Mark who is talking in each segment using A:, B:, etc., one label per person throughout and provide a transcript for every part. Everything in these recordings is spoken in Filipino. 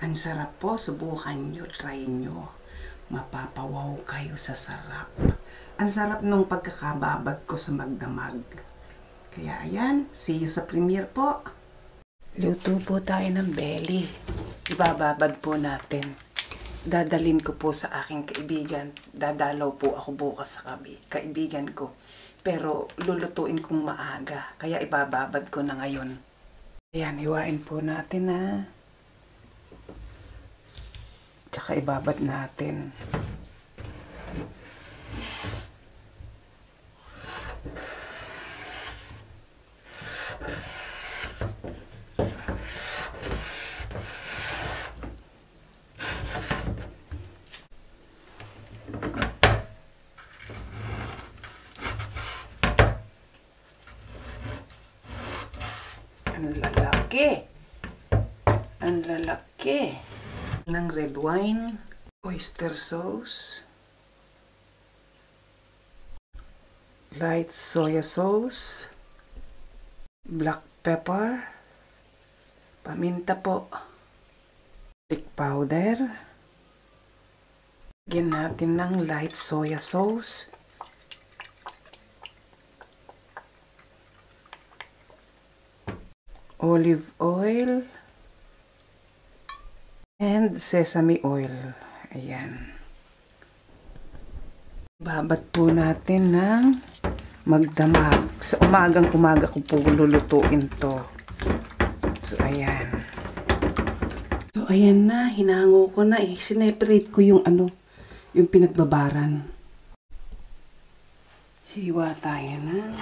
A: Ang sarap po, subukan nyo, try nyo. Mapapawaw kayo sa sarap. Ang sarap nung pagkakababad ko sa magdamag. Kaya ayan, see you sa premiere po. Luto po tayo ng belly. Ibababad po natin. Dadalin ko po sa aking kaibigan. Dadalaw po ako bukas sa kaibigan ko. Pero lulutuin kong maaga. Kaya ibababad ko na ngayon. Ayan, hiwain po natin ha. Tsaka ibabad natin. Ang lalaki. Ang lalaki. Ng red wine, oyster sauce, light soya sauce, black pepper, paminta po, garlic powder, lagyan natin ng light soya sauce, olive oil, and sesame oil. Ayan. Babad po natin ng magdamag. Sa umaga ko po lulutuin to. So, ayan. So, ayan na. Hinango ko na. Sineparate ko yung yung pinagbabaran. Hiwa tayo na.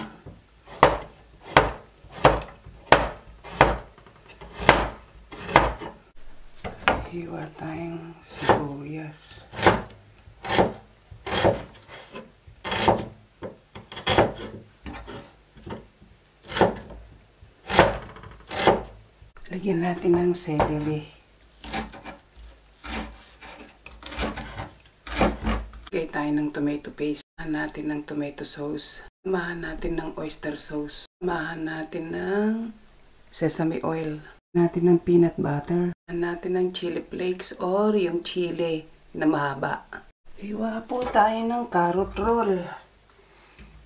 A: Hiwa tayong sibuyas. Lagyan natin ng celery. Lagay tayo ng tomato paste. Samahan natin ng tomato sauce. Samahan natin ng oyster sauce. Samahan natin ng sesame oil. Natin ng peanut butter. Natin ng chili flakes or yung chili na mahaba. Hiwa po tayo ng carrot roll.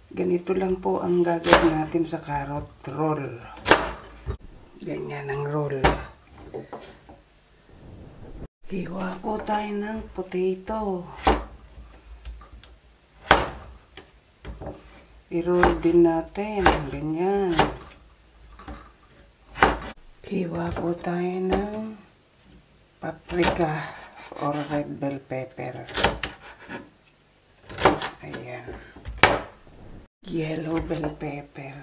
A: Ganito lang po ang gagawin natin sa carrot roll. Ganyan ang roll. Hiwa po tayo ng potato. I-roll din natin. Ganyan. Hiwa po tayo ng paprika or red bell pepper. Ayan. Yellow bell pepper.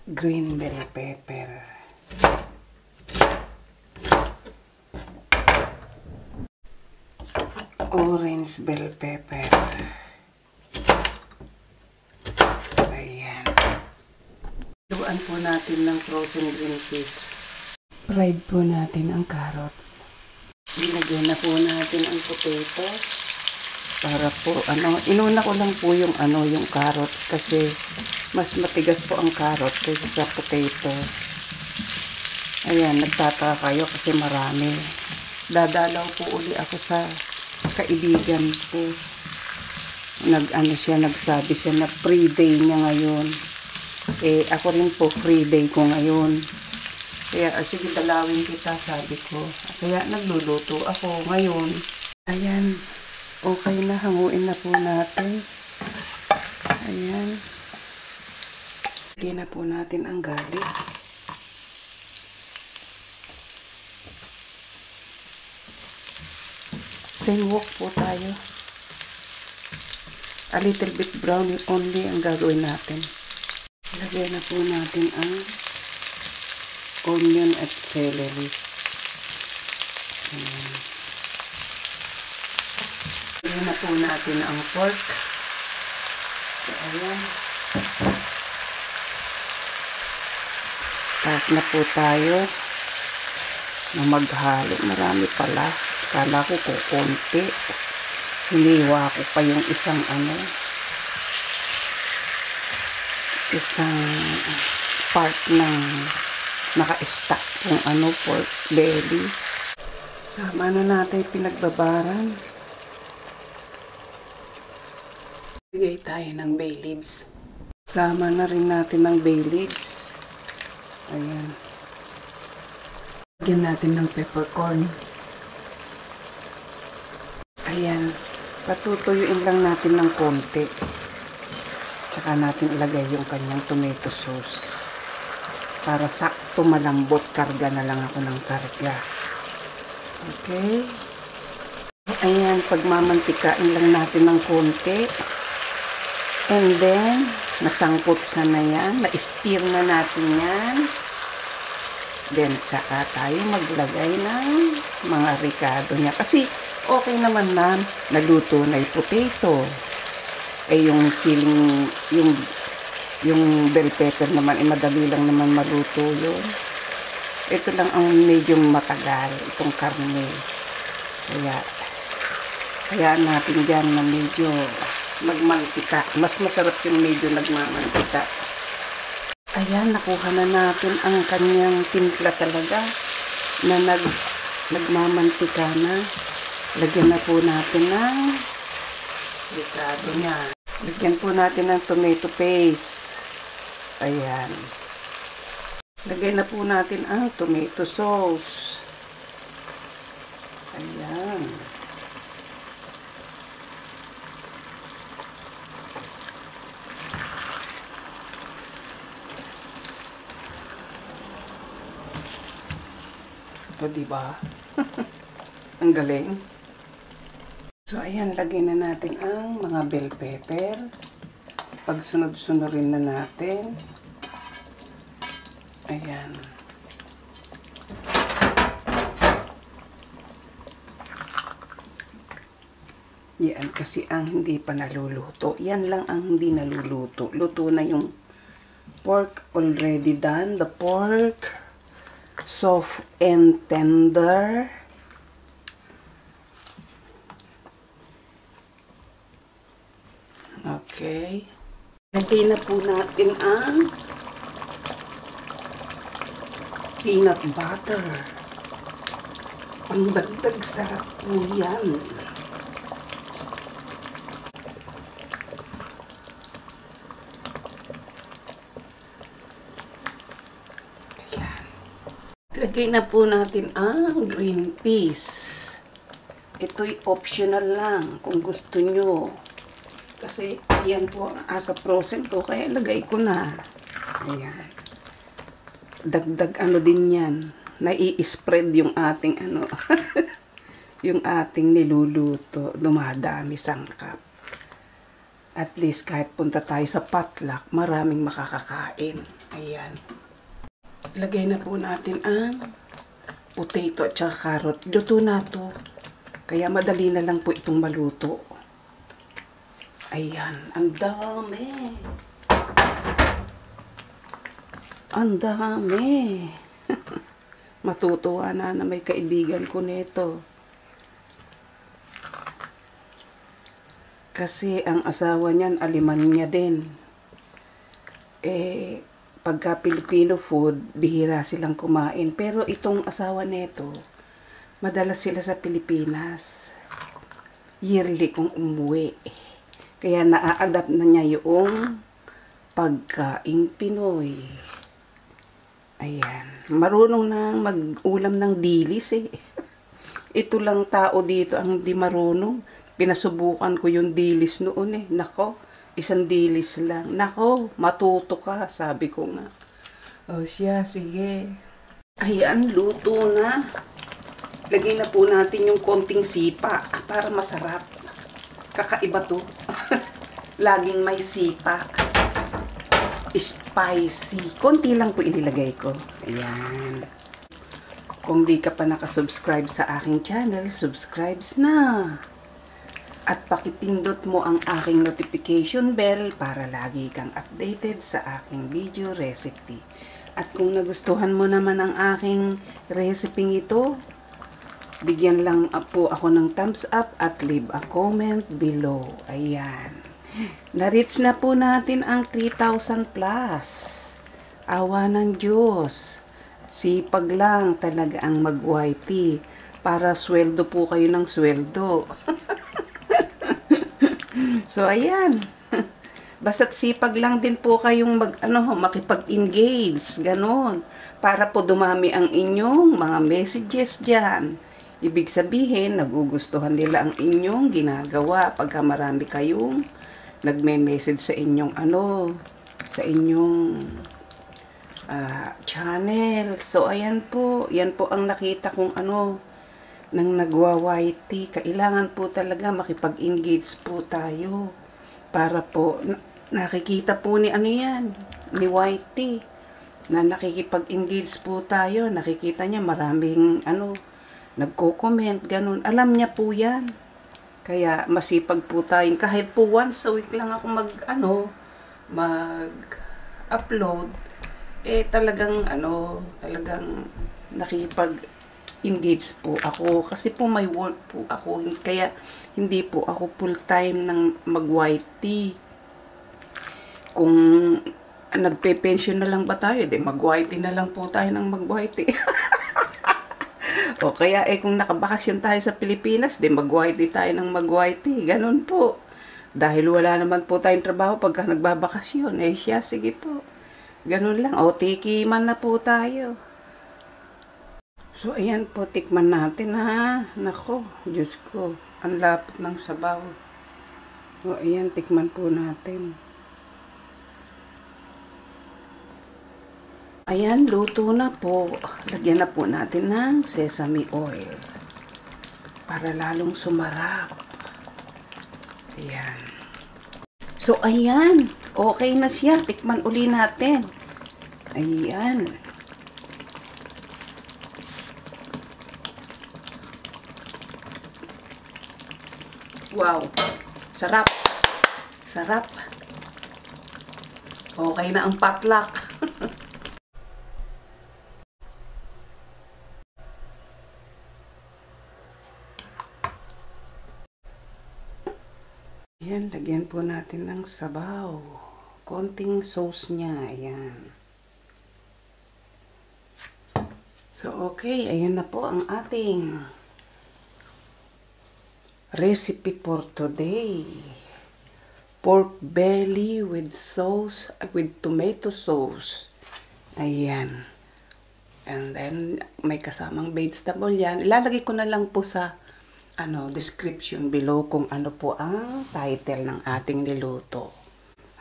A: Green bell pepper. Orange bell pepper. Luan po natin ng frozen green peas. Fried po natin ang carrot. Ilagay na po natin ang potato. Para po, inuna ko lang po yung carrot kasi mas matigas po ang carrot kaysa sa potato. Ayan, nagtataka kayo kasi marami. Dadalaw po uli ako sa kaibigan ko. Nagsabi siya na free day niya ngayon. Ako rin po free day ko ngayon. Kaya sige dalawin kita, sabi ko. Kaya nagluluto ako ngayon. Ayan. Okay na, hanguin na po natin. Ayan. Lagyan na po natin ang garlic. Same wok po tayo. A little bit brown only ang gagawin natin. Lagyan na po natin ang onion at celery. Lagyan na po natin ang pork. So, ayan. Start na po tayo na maghalo. Marami pala. Kala ko kukunti. Hiniwa ko pa yung isang isang part ng naka-stack kung pork belly. Sama na natin pinagbabaran. Bigay tayo ng bay leaves. Sama na rin natin ng bay leaves. Ayan. Lagyan natin ng peppercorn. Ayan. Patutuyuin lang natin ng konti. Tsaka natin ilagay yung kanyang tomato sauce. Para sakto malambot, karga na lang ako ng karga. Okay. Ayan, pagmamantikain lang natin ng konti. And then, nasangkot siya na yan. Na-stir na natin yan. Then, tsaka tayo maglagay ng mga ricado niya. Kasi, okay naman na naluto na yung potato. Yung siling, yung bell pepper naman, madali lang naman maluto yun. Ito lang ang medyo matagal, itong karne. Kaya natin dyan na medyo magmantika. Mas masarap yung medyo nagmamantika. Ayan, nakuha na natin ang kanyang timpla talaga na nagmamantika na. Lagyan na po natin ng ricado niya. Lagyan po natin ng tomato paste. Ayan. Lagay na po natin ang tomato sauce. Ayan. O, diba? Ang galing. So, ayan, lagay na natin ang mga bell pepper. Pagsunod-sunurin na natin. Ayan. Yan kasi ang hindi pa naluluto. Yan lang ang hindi naluluto. Luto na yung pork already done. The pork soft and tender. Okay. Lagay na po natin ang peanut butter. Ang dagdag sarap po yan. Ayan. Lagay na po natin ang green peas. Ito'y optional lang kung gusto nyo. Kasi yan po asa frozen ko, kaya lagay ko na. Ayan. Dagdag din yan. Nai-spread yung ating yung ating niluluto. Dumadami sangkap. At least kahit punta tayo sa potluck, maraming makakakain. Ayan. Lagay na po natin ang potato at saka carrot. Luto na to. Kaya madali na lang po itong maluto. Ayan, ang dami. Ang dami. Matutuwa na may kaibigan ko nito. Kasi ang asawa niyan, Alemanya din. Pagka Filipino food, bihira silang kumain. Pero itong asawa nito, madalas sila sa Pilipinas. Yearly kung umuwi. Kaya na-adapt na niya yung pagkaing Pinoy. Ayan. Marunong na mag-ulam ng dilis eh. Ito lang tao dito ang di marunong. Pinasubukan ko yung dilis noon eh. Nako, isang dilis lang. Nako, matuto ka, sabi ko nga. O siya, sige. Ayan, luto na. Lagay na po natin yung konting sipa para masarap. Kakaiba to. Laging may sipa. Spicy. Konti lang po inilagay ko. Ayan. Kung di ka pa nakasubscribe sa aking channel, subscribe na. At pakipindot mo ang aking notification bell para lagi kang updated sa aking video recipe. At kung nagustuhan mo naman ang aking recipe ito, bigyan lang po ako ng thumbs up at leave a comment below. Ayan. Na-reach na po natin ang 3,000 plus. Awa ng Diyos. Sipag lang talaga ang mag-YT para sweldo po kayo ng sweldo. So, ayan. Basta't sipag lang din po kayong makipag-engage, ganon. Para po dumami ang inyong mga messages dyan. Ibig sabihin, nagugustuhan nila ang inyong ginagawa pagka marami kayong nagme-message sa inyong sa inyong channel. So, ayan po. Yan po ang nakita kong nang nagwa-YT. Kailangan po talaga makipag-engage po tayo. Para po, nakikita po ni ni YT, na nakikipag-engage po tayo. Nakikita niya maraming nagko-comment, ganun. Alam niya po yan. Kaya masipag po tayong, kahit po once a week lang ako mag-upload, talagang nakipag-engage po ako. Kasi po may work po ako. Kaya hindi po ako full-time ng mag-YT. Kung nagpe-pension na lang ba tayo, mag-YT na lang po tayo ng mag-YT. O kaya kung nakabakasyon tayo sa Pilipinas, mag-YT tayo ng mag-YT. Ganon po. Dahil wala naman po tayong trabaho pagka nagbabakasyon. Siya, sige po. Ganon lang. O, tikiman na po tayo. So, ayan po, tikman natin ha. Nako, Diyos ko. Ang lapot ng sabaw. O, ayan, tikman po natin. Ayan, luto na po. Lagyan na po natin ng sesame oil. Para lalong sumarap. Ayan. So, ayan. Okay na siya. Tikman uli natin. Ayan. Wow. Sarap. Sarap. Okay na ang potluck. Ayan, lagyan po natin ng sabaw. Konting sauce niya. Ayan. So, okay. Ayan na po ang ating recipe for today. Pork belly with sauce, with tomato sauce. Ayan. And then, may kasamang vegetable yan. Ilalagay ko na lang po sa description below kung ano po ang title ng ating niluto.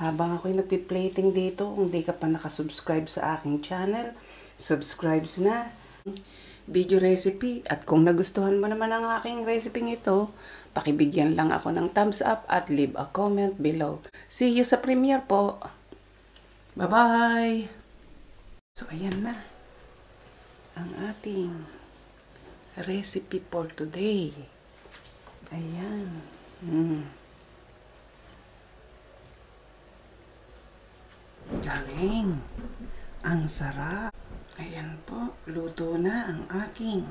A: Habang ako'y nagpi-plating dito, kung di ka pa nakasubscribe sa aking channel, subscribe na. Video recipe. At kung nagustuhan mo naman ang aking recipe ito, pakibigyan lang ako ng thumbs up at leave a comment below. See you sa premiere po. Bye-bye! So, ayan na ang ating recipe for today. Ayan. Galing. Ang sarap. Ayan po. Luto na ang aking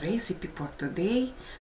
A: recipe for today.